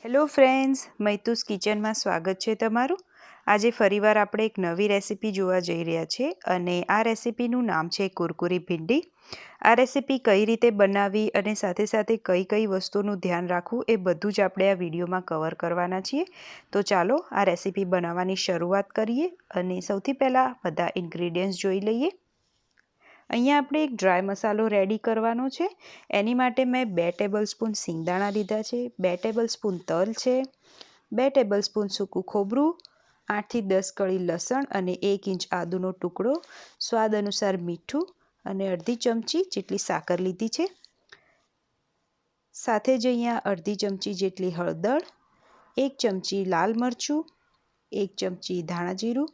Hello friends, મૈતુસ કિચનમાં સ્વાગત છે તમારું। આજે ફરીવાર આપણે એક નવી રેસીપી જોવા જઈ રહ્યા છીએ અને આ રેસીપીનું નામ છે કુરકુરી ભીંડી। આ રેસીપી કઈ રીતે બનાવવી અને સાથે સાથે કઈ કઈ વસ્તુનું ધ્યાન રાખવું એ બધું જ આપણે આ વિડીયોમાં કવર કરવાના છીએ। તો ચાલો આ રેસીપી બનાવવાની શરૂઆત કરીએ અને સૌથી પહેલાં બધા ઇન્ગ્રીડિયન્ટ્સ જોઈ લઈએ। અહીંયા આપણે એક ડ્રાય મસાલો રેડી કરવાનો છે। એની માટે મેં 2 ટેબલસ્પૂન સિંગદાણા લીધા છે, 2 ટેબલસ્પૂન તલ છે, 2 ટેબલસ્પૂન સૂકું ખોબરું, 8 થી 10 કળી લસણ અને 1 ઇંચ આદુનો ટુકડો, સ્વાદ અનુસાર મીઠું અને અડધી ચમચી જેટલી સાકર લીધી છે। સાથે જ અહીંયા અડધી ચમચી જેટલી હળદર, 1 ચમચી લાલ મરચું, 1 ચમચી ધાણા જીરું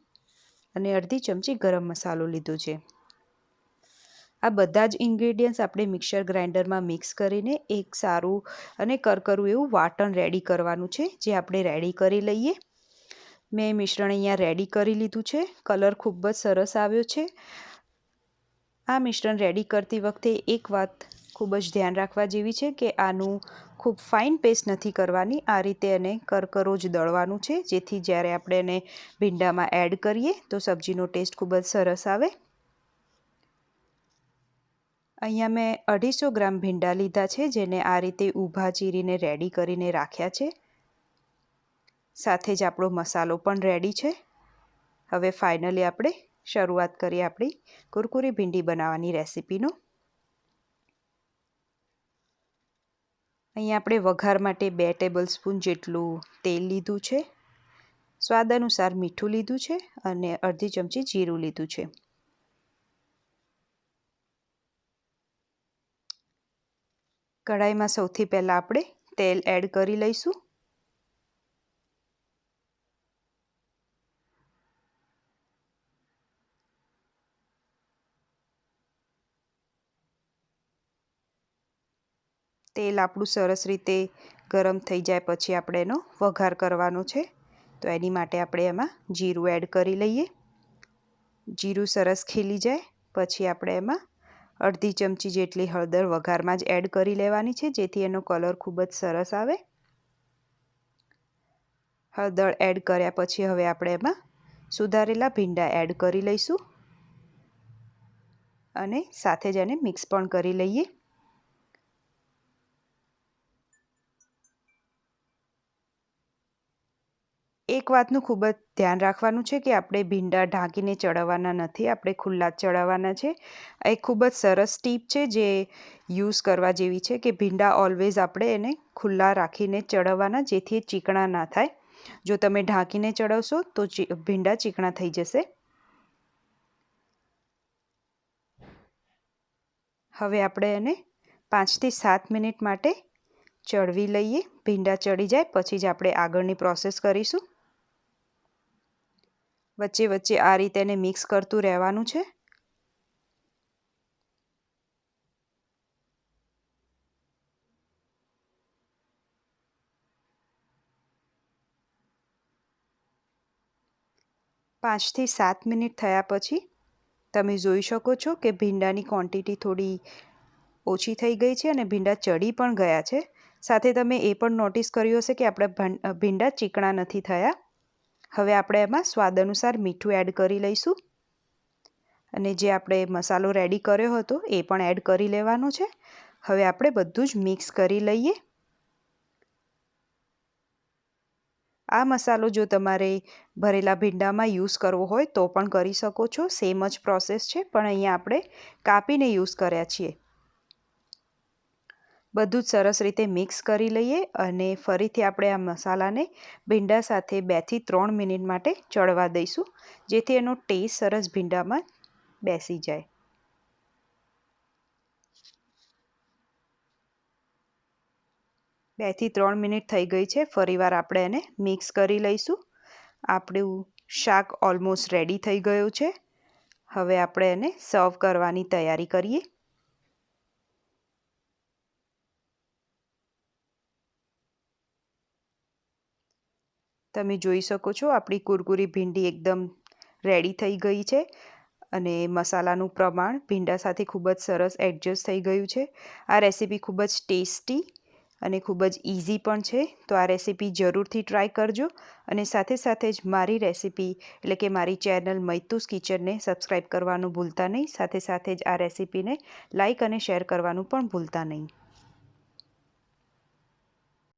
અને અડધી ચમચી ગરમ મસાલો લીધો છે। આ બધા જ ઇન્ગ્રેડિયન્ટ્સ આપણે મિક્સર ગ્રાઇન્ડરમાં મિક્સ કરીને એક સારું અને કરકરું એવું વાટણ રેડી કરવાનું છે, જે આપણે રેડી કરી લઈએ। મેં મિશ્રણ અહીંયા રેડી કરી લીધું છે। કલર ખૂબ જ સરસ આવ્યો છે। આ મિશ્રણ રેડી કરતી વખતે એક વાત ખૂબ જ ધ્યાન રાખવા જેવી છે કે આનું ખૂબ ફાઇન પેસ્ટ નથી કરવાની, આ રીતે એને કરકરો જ દળવાનું છે, જેથી જ્યારે આપણે એને ભીંડામાં એડ કરીએ તો સબ્જીનો ટેસ્ટ ખૂબ જ સરસ આવે। અહીંયા મેં 250 ગ્રામ ભીંડા લીધા છે, જેને આ રીતે ઊભા ચીરીને રેડી કરીને રાખ્યા છે। સાથે જ આપણો મસાલો પણ રેડી છે। હવે ફાઇનલી આપણે શરૂઆત કરીએ આપણી કુરકુરી ભીંડી બનાવવાની રેસીપીનો। અહીંયા આપણે વઘાર માટે 2 ટેબલસ્પૂન જેટલું તેલ લીધું છે, સ્વાદ અનુસાર મીઠું લીધું છે અને અડધી ચમચી જીરું લીધું છે। કઢાઈમાં સૌથી પહેલાં આપણે તેલ એડ કરી લઈશું। તેલ આપણું સરસ રીતે ગરમ થઈ જાય પછી આપણે એનો વઘાર કરવાનો છે, તો એની માટે આપણે એમાં જીરું એડ કરી લઈએ। જીરું સરસ ખીલી જાય પછી આપણે એમાં અડધી ચમચી જેટલી હળદર વઘારમાં જ એડ કરી લેવાની છે, જેથી એનો કલર ખૂબ જ સરસ આવે। હળદર એડ કર્યા પછી હવે આપણે એમાં સુધારેલા ભીંડા એડ કરી લઈશું અને સાથે જ એને મિક્સ પણ કરી લઈએ। એક વાતનું ખૂબ જ ધ્યાન રાખવાનું છે કે આપણે ભીંડા ઢાંકીને ચડાવવાના નથી, આપણે ખુલ્લા જ ચડાવવાના છે। એક ખૂબ જ સરસ ટીપ છે જે યુઝ કરવા જેવી છે કે ભીંડા ઓલવેઝ આપણે એને ખુલ્લા રાખીને ચડાવવાના, જેથી ચીકણા ના થાય। જો તમે ઢાંકીને ચડાવશો તો ભીંડા ચીકણા થઈ જશે। હવે આપણે એને 5 થી 7 મિનિટ માટે ચડવી લઈએ। ભીંડા ચડી જાય પછી જ આપણે આગળની પ્રોસેસ કરીશું। વચ્ચે વચ્ચે આ રીતે એને મિક્સ કરતું રહેવાનું છે। પાંચથી 7 મિનિટ થયા પછી તમે જોઈ શકો છો કે ભીંડાની ક્વોન્ટિટી થોડી ઓછી થઈ ગઈ છે અને ભીંડા ચડી પણ ગયા છે। સાથે તમે એ પણ નોટિસ કર્યું હશે કે આપણા ભીંડા ચીકણા નથી થયા। હવે આપણે એમાં સ્વાદ અનુસાર મીઠું એડ કરી લઈશું અને જે આપણે મસાલો રેડી કર્યો હતો એ પણ એડ કરી લેવાનો છે। હવે આપણે બધું જ મિક્સ કરી લઈએ। આ મસાલો જો તમારે ભરેલા ભીંડામાં યુઝ કરવો હોય તો પણ કરી શકો છો, સેમ જ પ્રોસેસ છે, પણ અહીંયા આપણે કાપીને યુઝ કર્યા છીએ। બધું જ સરસ રીતે મિક્સ કરી લઈએ અને ફરીથી આપણે આ મસાલાને ભીંડા સાથે 2 થી 3 મિનિટ માટે ચડવા દઈશું, જેથી એનો ટેસ્ટ સરસ ભીંડામાં બેસી જાય। બે થી 3 મિનિટ થઈ ગઈ છે। ફરીવાર આપણે એને મિક્સ કરી લઈશું। આપણું શાક ઓલમોસ્ટ રેડી થઈ ગયું છે। હવે આપણે એને સર્વ કરવાની તૈયારી કરીએ। તમે જોઈ શકો છો આપણી કુરકુરી ભીંડી એકદમ રેડી થઈ ગઈ છે અને મસાલાનું પ્રમાણ ભીંડા સાથે ખૂબ જ સરસ એડજસ્ટ થઈ ગયું છે। આ રેસીપી ખૂબ જ ટેસ્ટી અને ખૂબ જ ઇઝી પણ છે. તો આ રેસીપી જરૂરથી ટ્રાય કરજો અને સાથે સાથે જ મારી રેસીપી એટલે કે મારી ચેનલ મૈતુસ કિચનને સબસ્ક્રાઈબ કરવાનું ભૂલતા નહીં. સાથે સાથે જ આ રેસીપીને લાઇક અને શેર કરવાનું પણ ભૂલતા નહીં.